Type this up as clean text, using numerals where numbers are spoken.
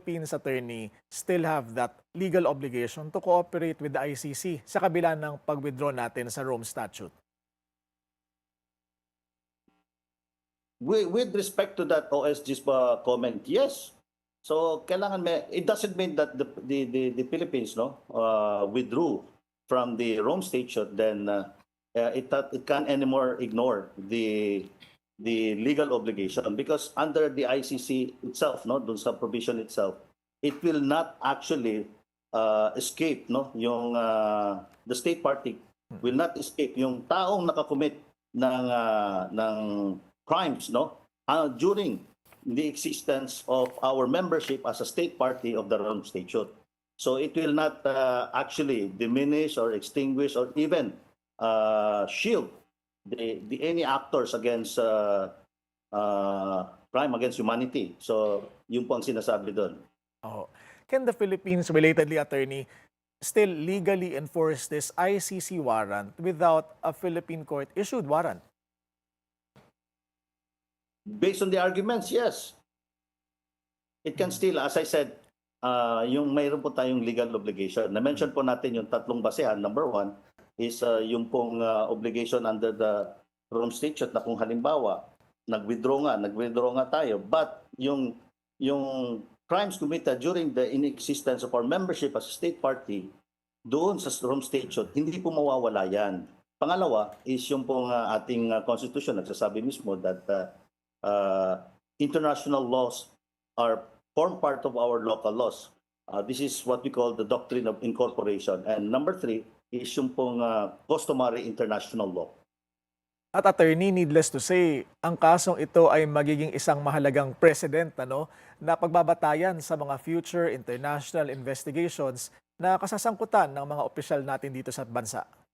Philippines, attorney, still have that legal obligation to cooperate with the ICC sa kabila ng pag-withdraw natin sa Rome Statute? With respect to that OSG's comment, yes. So kailangan it doesn't mean that the Philippines withdrew from the Rome Statute, then it can't anymore ignore the legal obligation, because under the ICC itself, dun sa provision itself, it will not actually escape, yung the state party will not escape yung taong nakakommit ng crimes during the existence of our membership as a state party of the Rome Statute. So it will not actually diminish or extinguish or even shield any actors against crime against humanity. So yun po ang sinasabi doon. Oh. Can the Philippines, relatedly, attorney, still legally enforce this ICC warrant without a Philippine court-issued warrant? Based on the arguments, yes. It can still, as I said, yung mayroon po tayong legal obligation. Na-mention po natin yung tatlong basehan. Number one is yung pong obligation under the Rome Statute na kung halimbawa, nag-withdraw nga tayo, but yung crimes committed during the inexistence of our membership as a state party, doon sa Rome Statute, hindi po mawawala yan. Pangalawa is yung pong ating constitution, nagsasabi mismo that international laws form part of our local laws. This is what we call the doctrine of incorporation. And number three is yung pong customary international law. At attorney, needless to say, ang kasong ito ay magiging isang mahalagang precedent na pagbabatayan sa mga future international investigations na kasasangkutan ng mga opisyal natin dito sa bansa.